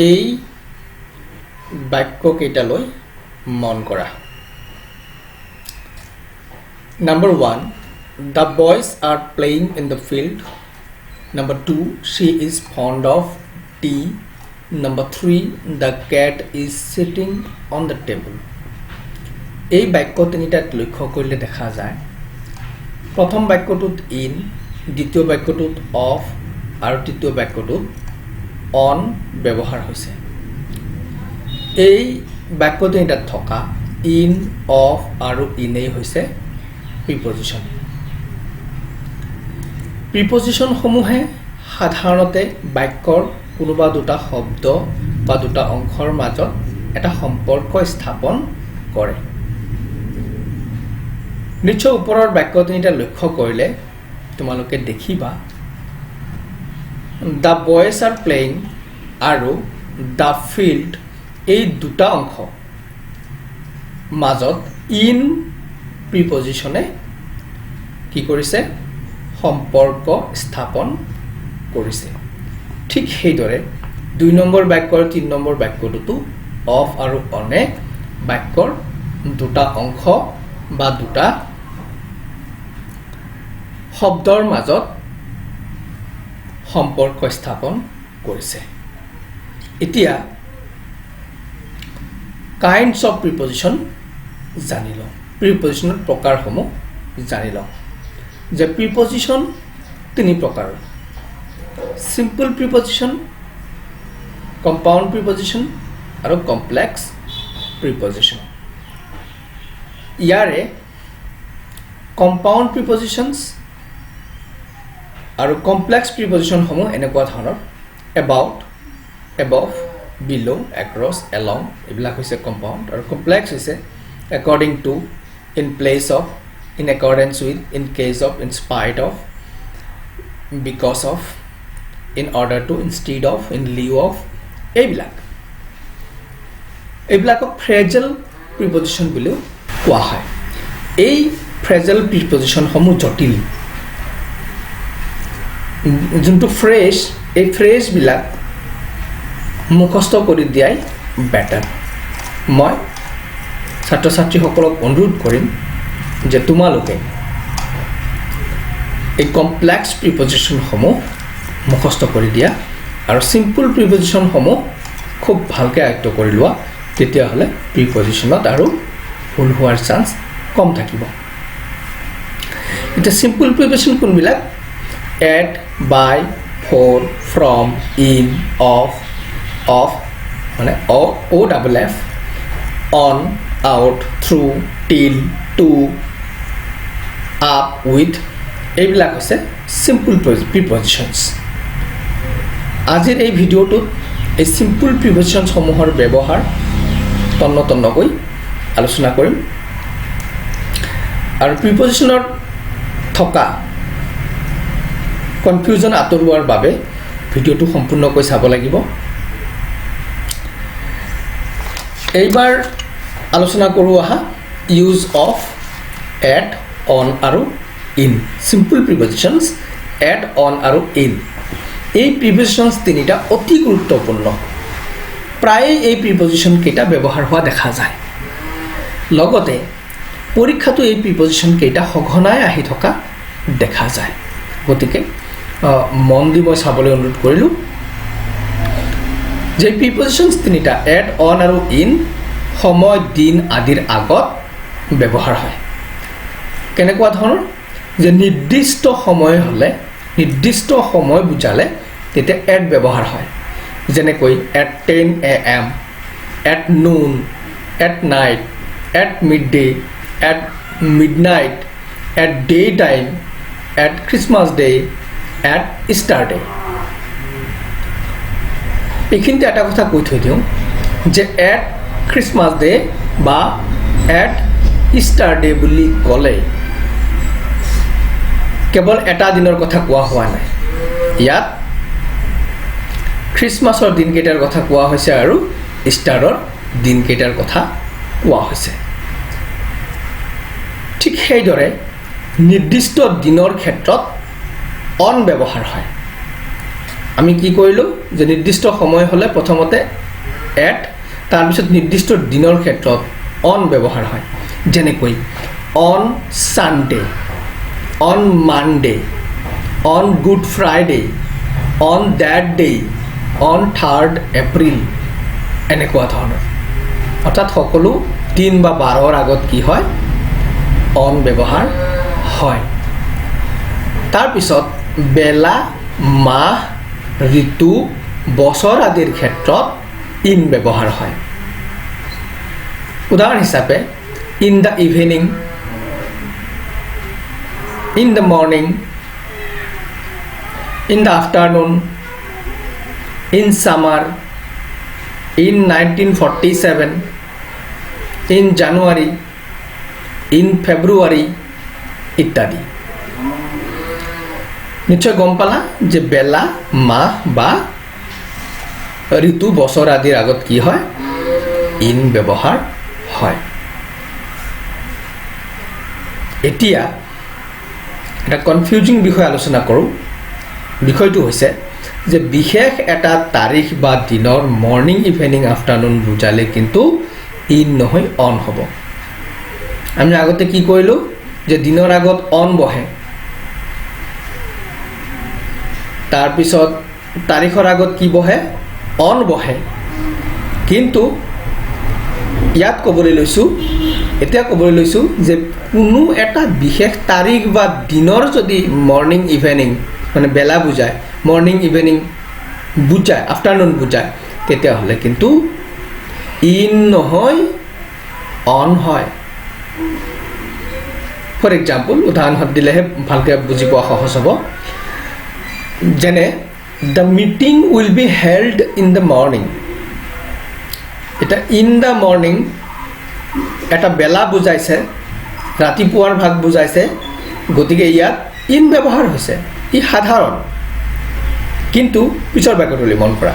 এই বাক্য কেইটালৈ মন কৰা Number 1, the boys are playing in the field. Number 2, she is fond of tea. Number 3, the cat is sitting on the table. এই বাক্য তিনিটাত লক্ষ্য কৰিলে দেখা যায় প্ৰথম বাক্যটোত in, দ্বিতীয় বাক্যটোত of আৰু তৃতীয় বাক্যটোত on ব্যৱহাৰ হৈছে এই বাক্য তিনিটাত থকা in, of আৰু in এই হৈছে প্ৰিপজিশন প্ৰিপজিশন সমূহে সাধাৰণতে বাক্যৰ কোনোবা দুটা শব্দ বা দুটা অংশৰ মাজত এটা সম্পৰ্ক স্থাপন কৰে নিশ্চয় ওপৰৰ বাক্য তিনিটা লক্ষ্য কৰিলে তোমালোকে দেখিবা the boys are playing আৰু the field এই দুটা অংশ মাজত in প্ৰিপজিশনে কি কৰিছে সম্পৰ্ক স্থাপন কৰিছে ঠিক সেইদৰে 2 নম্বৰ বাক্যৰ 3 নম্বৰ বাক্যটো অফ আৰু অনে বাক্যৰ দুটা অংশ বা দুটা শব্দৰ মাজত সম্পৰ্ক স্থাপন কৰিছে এতিয়া kinds of preposition জানি লওঁ প্ৰিপজিশনৰ প্ৰকাৰসমূহ জানি লওঁ যে প্ৰিপজিশন তিনি প্ৰকাৰৰ সিম্পল প্ৰিপজিশন কম্পাউণ্ড প্ৰিপজিশন আৰু কমপ্লেক্স প্ৰিপজিশন ইয়াৰে কম্পাউণ্ড প্ৰিপজিশনছ আৰু কমপ্লেক্স প্ৰিপজিশনসমূহ এনেকুৱা ধৰণৰ about above below across along এইবিলাক হৈছে কম্পাউণ্ড আৰু কমপ্লেক্স হৈছে according to, in place of, in accordance with, in case of, in spite of, because of, in order to, instead of, in lieu of এইবিলাকক phrasal preposition বুলিও কোৱা হয় এই phrasal preposition সমূহ জটিল যোনটো phrase এই phrase বিলাক মুখস্থ কৰি দিয়াই বেটাৰ মই ছাত্ৰ ছাত্ৰীসকলক অনুৰোধ কৰিম যে তোমালোকে এই কমপ্লেক্স প্ৰিপজিশন সমূহ মুখস্থ কৰি দিয়া আৰু সিম্পল প্ৰিপজিশন সমূহ খুব ভালকৈ আয়ত্ত কৰি লোৱা তেতিয়া হলে প্ৰিপজিশনত আৰু ভুল হোৱাৰ চান্স কম থাকিব এটা সিম্পল প্ৰিপজিশন কোনবিলাক at, by, for, from, in, of মানে o double f on, out, through, till, to, up, with এইবিলাক হৈছে simple prepositions আজিৰ এই ভিডিঅ'টোত এই simple prepositions সমূহৰ ব্যৱহাৰ তন্নতন্নকৈ আলোচনা কৰিম আৰু prepositionৰ থকা কনফিউজন আঁতৰোৱাৰ বাবে ভিডিঅ'টো সম্পূৰ্ণকৈ চাব লাগিব এইবাৰ আলোচনা কৰো আহা ইউজ অফ at, on আৰু in simple prepositions at, on আৰু in এই প্ৰিপজিশনছ তিনিটা অতি গুৰুত্বপূৰ্ণ প্ৰায় এই প্ৰিপজিশন কেইটা ব্যৱহাৰ হোৱা দেখা যায় লগতে পৰীক্ষাটো এই প্ৰিপজিশন কেইটা সঘনাই আহি থকা দেখা যায় গতিকে মন দি মই চাবলৈ অনুৰোধ কৰিলো যে প্ৰিপজিশনছ তিনিটা at, on আৰু in সময় দিন আদিৰ আগত ব্যৱহাৰ হয় কেনেকুৱা ধৰণৰ যে নিৰ্দিষ্ট সময় হলে নিৰ্দিষ্ট সময় বুজালে তেতিয়া at ব্যৱহাৰ হয় যেনেকৈ at 10 am at noon at night at midday at midnight at daytime at Christmas day at Easter day এইখিনিতে এটা কথা কৈ থৈ দিওঁ যে at Christmas day বা at Easter day বুলি ক'লে কেৱল এটা দিনৰ কথা কোৱা হোৱা নাই ইয়াত খ্ৰীষ্টমাছৰ দিনকেইটাৰ কথা কোৱা হৈছে আৰু ইষ্টাৰৰ দিনকেইটাৰ কথা কোৱা হৈছে ঠিক সেইদৰে নিৰ্দিষ্ট দিনৰ ক্ষেত্ৰত অন ব্যৱহাৰ হয় আমি কি কৰিলোঁ যে নিৰ্দিষ্ট সময় হ'লে প্ৰথমতে এট তাৰপিছত নিৰ্দিষ্ট দিনৰ ক্ষেত্ৰত অন ব্যৱহাৰ হয় যেনেকৈ on Sunday on Monday on good Friday on that day on 3rd April এনেকুৱা ধৰণৰ অৰ্থাৎ সকলো দিন বা বাৰৰ আগত কি হয় অন ব্যৱহাৰ হয় তাৰপিছত বেলা মাহ ঋতু বছৰ আদিৰ ক্ষেত্ৰত ইন ব্যৱহাৰ হয় উদাহৰণ হিচাপে in the evening in the morning in the afternoon in summer in 1947 in January in February ইত্যাদি নিশ্চয় গম পালা যে বেলা মাহ বা ঋতু বছৰ আদিৰ আগত কি হয় ইন ব্যৱহাৰ হয় এতিয়া এটা কনফিউজিং বিষয় আলোচনা কৰোঁ বিষয়টো হৈছে যে বিশেষ এটা তাৰিখ বা দিনৰ মৰ্নিং ইভিনিং আফটাৰনুন বুজালে কিন্তু ইন নহয় অন হ'ব আমি আগতে কি কৰিলোঁ যে দিনৰ আগত অন বহে তাৰপিছত তাৰিখৰ আগত কি বহে অন বহে কিন্তু ইয়াত ক'বলৈ লৈছোঁ যে কোনো এটা বিশেষ তাৰিখ বা দিনৰ যদি মৰ্নিং ইভিনিং মানে বেলা বুজায় মৰ্নিং ইভিনিং বুজায় আফটাৰনুন বুজায় তেতিয়াহ'লে কিন্তু ইন নহয় অন হয় ফৰ এক্সাম্পল উদাহৰণ দিলেহে ভালকৈ বুজি পোৱা সহজ হ'ব যেনে the meeting will be held in the morning এটা ইন দ্য মৰ্নিং এটা বেলা বুজাইছে ৰাতিপুৱাৰ ভাগ বুজাইছে গতিকে ইয়াত ইন ব্যৱহাৰ হৈছে ই সাধাৰণ কিন্তু পিছৰ বাক্যটোলৈ মন কৰা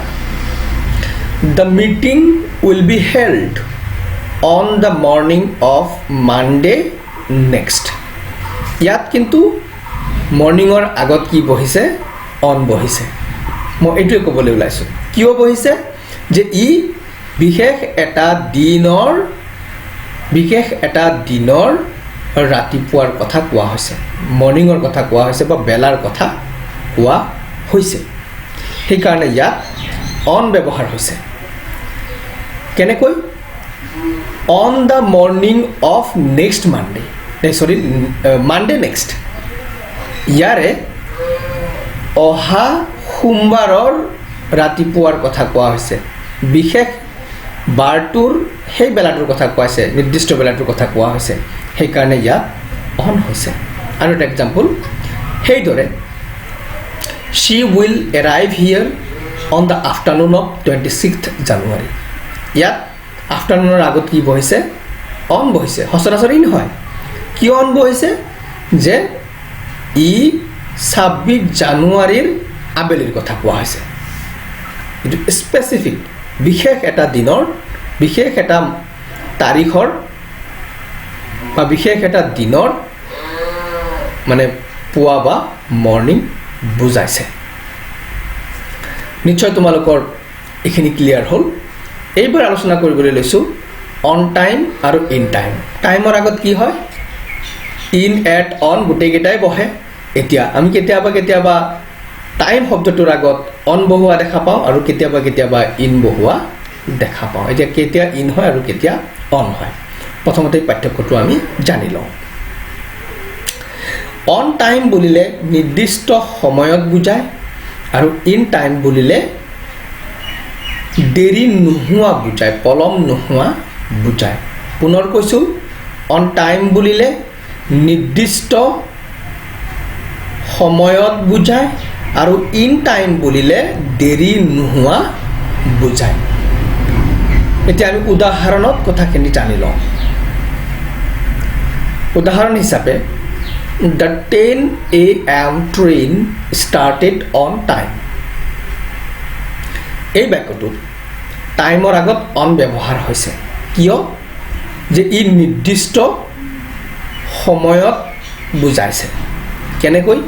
the meeting will be held on the morning of Monday next ইয়াত কিন্তু মৰ্নিঙৰ আগত কি বহিছে অন বহিছে মই এইটোৱে ক'বলৈ ওলাইছোঁ কিয় বহিছে যে ই বিশেষ এটা দিনৰ ৰাতিপুৱাৰ কথা কোৱা হৈছে মৰ্নিঙৰ কথা কোৱা হৈছে বা বেলাৰ কথা কোৱা হৈছে সেইকাৰণে ইয়াত অন ব্যৱহাৰ হৈছে কেনেকৈ on the morning of next Monday next ইয়াৰে অহা সোমবাৰৰ ৰাতিপুৱাৰ কথা কোৱা হৈছে বিশেষ বাৰটোৰ সেই বেলাটোৰ কথা কোৱা হৈছে নিৰ্দিষ্ট বেলাটোৰ কথা কোৱা হৈছে সেইকাৰণে ইয়াত অন হৈছে আৰু এটা এক্সাম্পল সেইদৰে she will arrive here on the afternoon of 26th January ইয়াত আফটাৰনুনৰ আগত কি বহিছে অন বহিছে সচৰাচৰ ইন হয় কিয় অন বহিছে যে ই 26 জানুৱাৰীৰ আবেলিৰ কথা কোৱা হৈছে এইটো স্পেচিফিক বিশেষ এটা দিনৰ বিশেষ এটা তাৰিখৰ বা বিশেষ এটা দিনৰ মানে পুৱা বা মৰ্নিং বুজাইছে নিশ্চয় তোমালোকৰ এইখিনি ক্লিয়াৰ হ'ল এইবাৰ আলোচনা কৰিবলৈ লৈছোঁ অন টাইম আৰু ইন টাইম টাইমৰ আগত কি হয় ইন এট অন গোটেইকেইটাই বহে এতিয়া আমি কেতিয়াবা টাইম শব্দটোৰ আগত অন বহোৱা দেখা পাওঁ আৰু কেতিয়াবা ইন বহোৱা দেখা পাওঁ এতিয়া কেতিয়া ইন হয় আৰু কেতিয়া অন হয় প্ৰথমতে পাৰ্থক্যটো আমি জানি লওঁ অন টাইম বুলিলে নিৰ্দিষ্ট সময়ত বুজায় আৰু ইন টাইম বুলিলে দেৰি নোহোৱা বুজায় পলম নোহোৱা বুজায় পুনৰ কৈছোঁ অন টাইম বুলিলে নিৰ্দিষ্ট সময়ত বুজায় আৰু ইন টাইম বুলিলে দেৰি নোহোৱা বুজায় এতিয়া আমি উদাহৰণত কথাখিনি জানি লওঁ উদাহৰণ হিচাপে the 10 a.m. train started on time এই বাক্যটোত টাইমৰ আগত অন ব্যৱহাৰ হৈছে কিয় যে ই নিৰ্দিষ্ট সময়ত বুজাইছে কেনেকৈ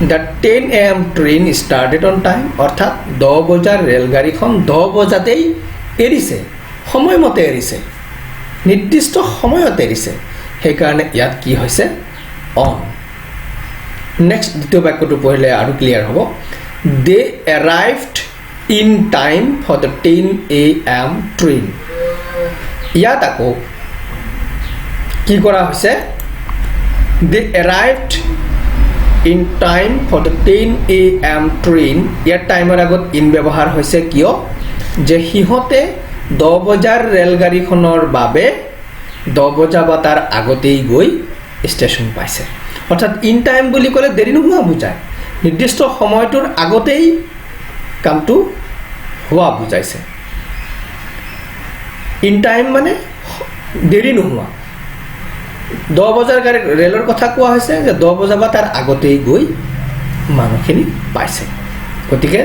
the 10 AM train started on time, অৰ্থাৎ 10 বজাৰ ৰেলগাড়ীখন 10 বজাতেই এৰিছে, সময়মতে এৰিছে, নিৰ্দিষ্ট সময়ত এৰিছে, সেইকাৰণে ইয়াত কি হৈছে অন। নেক্সট দ্বিতীয় বাক্যটো পঢ়িলে আৰু ক্লিয়াৰ হ'ব। They arrived in time for the 10 AM train. ইয়াত আকৌ কি কৰা হৈছে, they arrived in time for the 10 AM train. ইয়াত টাইমৰ আগত ইন ব্যৱহাৰ হৈছে কিয়, যে সিহঁতে 10 বজাৰ ৰেলগাড়ীখনৰ বাবে 10 বজা বা তাৰ আগতেই গৈ ষ্টেচন পাইছে। অৰ্থাৎ ইন টাইম বুলি ক'লে দেৰি নোহোৱা বুজায়, নিৰ্দিষ্ট সময়টোৰ আগতেই কামটো হোৱা বুজাইছে। ইন টাইম মানে দেৰি নোহোৱা। 10 বজাৰ গাড়ী ৰেলৰ কথা কোৱা হৈছে যে 10 বজা বা তাৰ আগতেই গৈ মানুহখিনি পাইছে, গতিকে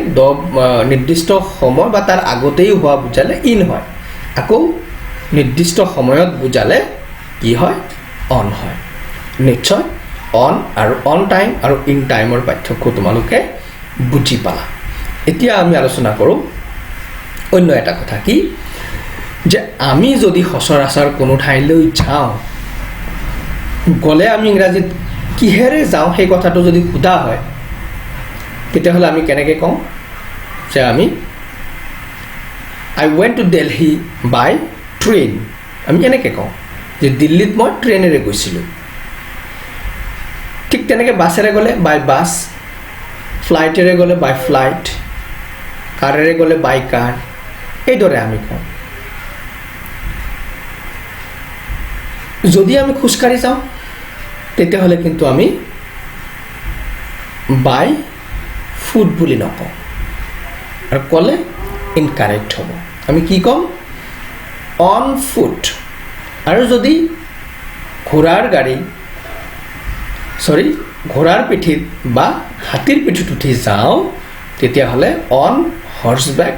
নিৰ্দিষ্ট সময় বা তাৰ আগতেই হোৱা বুজালে ইন হয়, আকৌ নিৰ্দিষ্ট সময়ত বুজালে কি হয় অন হয়। নিশ্চয় অন আৰু অন টাইম আৰু ইন টাইমৰ পাৰ্থক্য তোমালোকে বুজি পালা। এতিয়া আমি আলোচনা কৰোঁ অন্য এটা কথা, কি যে আমি যদি সচৰাচৰ কোনো ঠাইলৈ যাওঁ, গ'লে আমি ইংৰাজীত কিহেৰে যাওঁ সেই কথাটো যদি সোধা হয়, তেতিয়াহ'লে আমি কেনেকৈ কওঁ যে আমি I went to Delhi by train. আমি এনেকৈ কওঁ যে দিল্লীত মই ট্ৰেইনেৰে গৈছিলোঁ। ঠিক তেনেকৈ বাছেৰে গ'লে বাই বাছ, ফ্লাইটেৰে গ'লে বাই ফ্লাইট, কাৰেৰে গ'লে বাই কাৰ, এইদৰে আমি কওঁ। যদি আমি খোজকাঢ়ি যাওঁ তেতিয়াহ'লে কিন্তু আমি বাই ফুট বুলি নকওঁ, আৰু ক'লে ইনকাৰেক্ট হ'ব। আমি কি ক'ম অন ফুট। আৰু যদি ঘোঁৰাৰ পিঠিত বা হাতীৰ পিঠিত উঠি যাওঁ তেতিয়াহ'লে অন হৰ্চবেক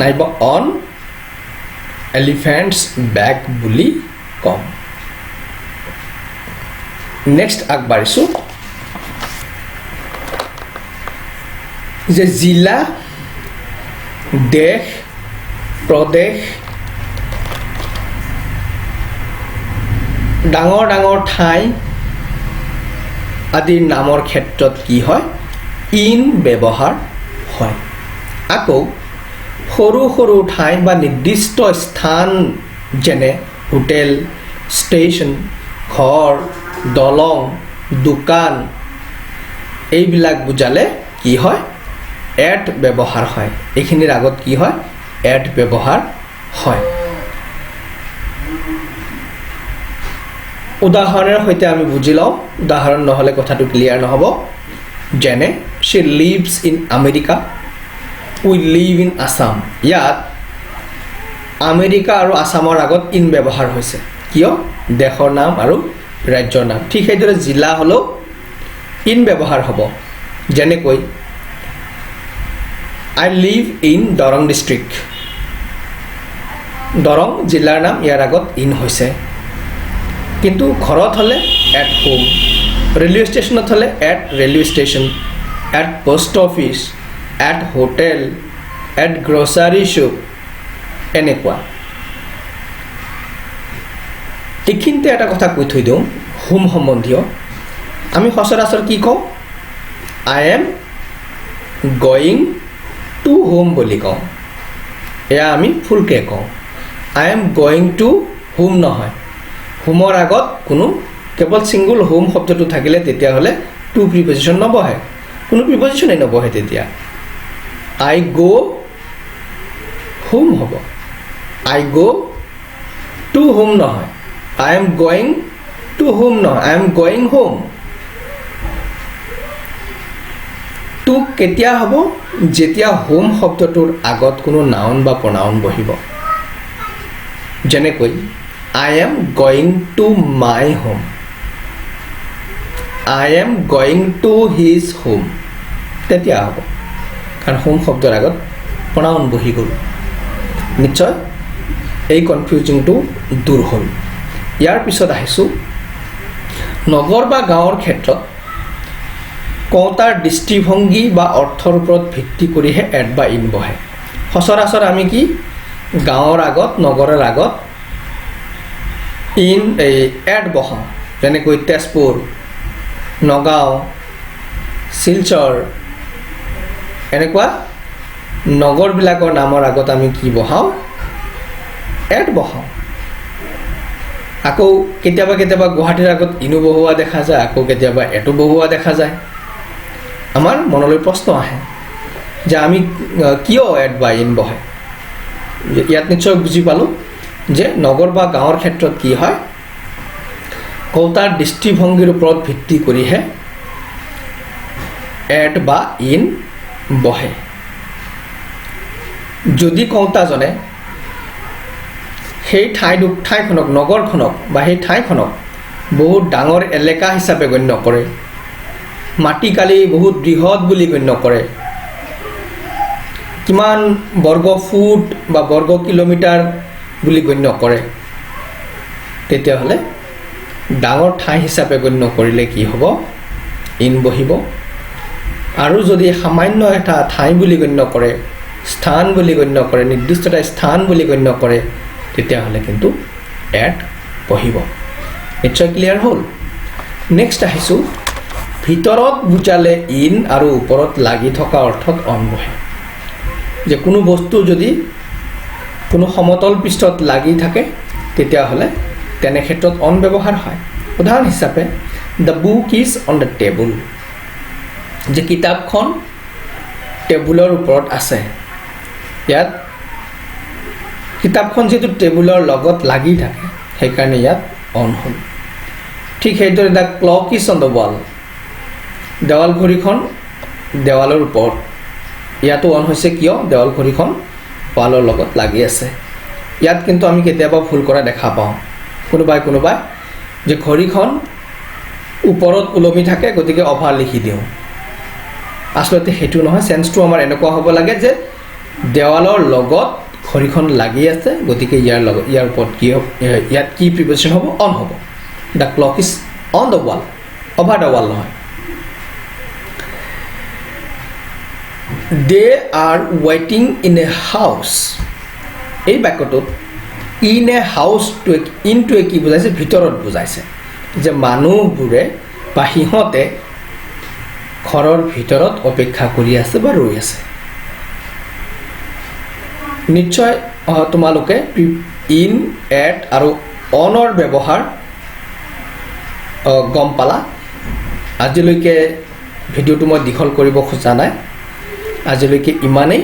নাইবা অন এলিফেণ্টছ বেক বুলি ক'ম। নেক্সট আগবাঢ়িছোঁ যে জিলা, দেশ, প্ৰদেশ, ডাঙৰ ডাঙৰ ঠাই আদিৰ নামৰ ক্ষেত্ৰত কি হয় ইন ব্যৱহাৰ হয়। আকৌ সৰু সৰু ঠাই বা নিৰ্দিষ্ট স্থান যেনে হোটেল, ষ্টেচন, ঘৰ, দলং, দোকান, এইবিলাক বুজালে কি হয় এট ব্যৱহাৰ হয়। এইখিনিৰ আগত কি হয় এট ব্যৱহাৰ হয়। উদাহৰণৰ সৈতে আমি বুজি লওঁ, উদাহৰণ নহ'লে কথাটো ক্লিয়াৰ নহ'ব। যেনে she lives in America, we live in Assam। ইয়াত আমেৰিকা আৰু আছামৰ আগত ইন ব্যৱহাৰ হৈছে, কিয় দেশৰ নাম আৰু ৰাজ্যৰ নাম। ঠিক সেইদৰে জিলা হ'লেও ইন ব্যৱহাৰ হ'ব। যেনেকৈ I live in Darrang district, Darrang জিলাৰ নাম, ইয়াৰ আগত ইন হৈছে। কিন্তু ঘৰত হ'লে এট হোম, ৰেলৱে ষ্টেচনত হ'লে at railway station, at post office, at hotel, at grocery shop, এনেকুৱা। এইখিনিতে এটা কথা কৈ থৈ দিওঁ হোম সম্বন্ধীয়। আমি সচৰাচৰ কি কওঁ আই এম গয়িং টু হোম বুলি কওঁ, এয়া আমি ফুলকৈ কওঁ। আই এম গয়িং টু হোম নহয়, হোমৰ আগত কোনো কেৱল ছিংগুল হোম শব্দটো থাকিলে তেতিয়াহ'লে টু প্ৰিপজিশ্যন নবহে, কোনো প্ৰিপজিশ্যনেই নবহে। তেতিয়া আই গ' হোম হ'ব, আই গ' টু হোম নহয়, I am going to home নহয়, I am going home. To কেতিয়া হ'ব যেতিয়া হোম শব্দটোৰ আগত কোনো নাউন বা প্ৰনাউন বহিব। যেনেকৈ I am going to my home, I am going to his home, তেতিয়া হ'ব, কাৰণ হোম শব্দৰ আগত প্ৰনাউন বহি গ'ল। নিশ্চয় এই কনফিউজিংটো দূৰ হ'ল। ইয়াৰ পিছত আহিছোঁ নগৰ বা গাঁৱৰ ক্ষেত্ৰত কওঁতাৰ দৃষ্টিভংগী বা অৰ্থৰ ওপৰত ভিত্তি কৰিহে এট বা ইন বহে সচৰাচৰ আমি কি গাঁৱৰ আগত নগৰৰ আগত ইন এট বহাওঁ যেনেকৈ তেজপুৰ নগাঁও শিলচৰ এনেকুৱা নগৰবিলাকৰ নামৰ আগত আমি কি বহাওঁ এট বহাওঁ আকৌ কেতিয়াবা কেতিয়াবা গুৱাহাটীৰ আগত ইনো বহুৱা দেখা যায় আকৌ কেতিয়াবা এটো বহুৱা দেখা যায় আমাৰ মনলৈ প্ৰশ্ন আহে যে আমি কিয় এট বা ইন বহে ইয়াত নিশ্চয় বুজি পালোঁ যে নগৰ বা গাঁৱৰ ক্ষেত্ৰত কি হয় কওঁতাৰ দৃষ্টিভংগীৰ ওপৰত ভিত্তি কৰিহে এট বা ইন বহে যদি কওঁতাজনে সেই ঠাইখনক নগৰখনক বা সেই ঠাইখনক বহুত ডাঙৰ এলেকা হিচাপে গণ্য কৰে মাটিকালি বহুত বৃহৎ বুলি গণ্য কৰে কিমান বৰ্গ ফুট বা বৰ্গ কিলোমিটাৰ বুলি গণ্য কৰে তেতিয়াহ'লে ডাঙৰ ঠাই হিচাপে গণ্য কৰিলে কি হ'ব ইন বহিব আৰু যদি সামান্য এটা ঠাই বুলি গণ্য কৰে স্থান বুলি গণ্য কৰে নিৰ্দিষ্ট এটা স্থান বুলি গণ্য কৰে তেতিয়াহ'লে কিন্তু এট বহিব নিশ্চয় ক্লিয়াৰ হ'ল নেক্সট আহিছোঁ ভিতৰত বুজালে ইন আৰু ওপৰত লাগি থকা অৰ্থত অন বহে যে কোনো বস্তু যদি কোনো সমতল পৃষ্ঠত লাগি থাকে তেতিয়াহ'লে তেনে ক্ষেত্ৰত অন ব্যৱহাৰ হয় উদাহৰণ হিচাপে the book is on the table যে কিতাপখন টেবুলৰ ওপৰত আছে ইয়াত কিতাপখন যিহেতু টেবুলৰ লগত লাগি থাকে সেইকাৰণে ইয়াত অন হ'ল ঠিক সেইদৰে the clock is on the wall দেৱাল ঘড়ীখন দেৱালৰ ওপৰত ইয়াতো অন হৈছে কিয় দেৱাল ঘড়ীখন ৱালৰ লগত লাগি আছে ইয়াত কিন্তু আমি কেতিয়াবা ভুল কৰা দেখা পাওঁ কোনোবাই যে ঘড়ীখন ওপৰত ওলমি থাকে গতিকে অভাৰ লিখি দিওঁ আচলতে সেইটো নহয় চেন্সটো আমাৰ এনেকুৱা হ'ব লাগে যে দেৱালৰ লগত ঘড়ীখন লাগি আছে গতিকে ইয়াৰ ওপৰত কি হ'ব ইয়াত কি প্ৰিপজিশ্যন হ'ব অন হ'ব the clock is on the wall over the wall নহয় দে আৰ ৱেইটিং ইন এ হাউচ এই বাক্যটোত ইন এ হাউচটোৱে ইনটোৱে কি বুজাইছে ভিতৰত বুজাইছে যে মানুহবোৰে বা সিহঁতে ঘৰৰ ভিতৰত অপেক্ষা কৰি আছে বা ৰৈ আছে নিশ্চয় তোমালোকে ইন এট আৰু অনৰ ব্যৱহাৰ গম পালা আজিলৈকে ভিডিঅ'টো মই দীঘল কৰিব খোজা নাই আজিলৈকে ইমানেই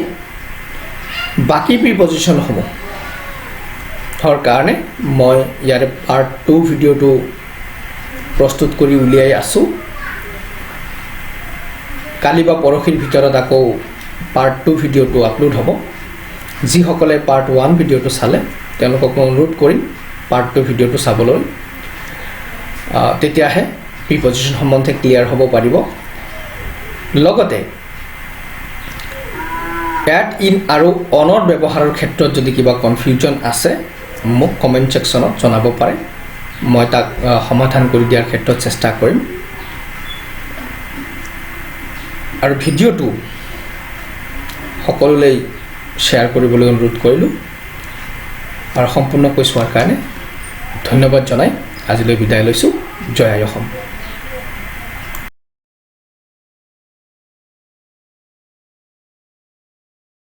বাকী প্ৰিপজিশ্যনসমূহৰ কাৰণে মই ইয়াৰে পাৰ্ট 2 ভিডিঅ'টো প্ৰস্তুত কৰি উলিয়াই আছোঁ কালি বা পৰহিৰ ভিতৰত আকৌ পাৰ্ট 2 ভিডিঅ'টো আপলোড হ'ব যিসকলে পাৰ্ট 1 ভিডিঅ'টো চালে তেওঁলোকক মই অনুৰোধ কৰিম পাৰ্ট 2 ভিডিঅ'টো চাবলৈ তেতিয়াহে প্ৰিপজিশ্যন সম্বন্ধে ক্লিয়াৰ হ'ব পাৰিব লগতে এট ইন আৰু অনৰ ব্যৱহাৰৰ ক্ষেত্ৰত যদি কিবা কনফিউজন আছে মোক কমেণ্ট ছেকশ্যনত জনাব পাৰে মই তাক সমাধান কৰি দিয়াৰ ক্ষেত্ৰত চেষ্টা কৰিম আৰু ভিডিঅ'টো সকলোলৈ শ্বেয়াৰ কৰিবলৈ অনুৰোধ কৰিলোঁ আৰু সম্পূৰ্ণকৈ চোৱাৰ কাৰণে ধন্যবাদ জনাই আজিলৈ বিদায় লৈছোঁ জয় আই অসম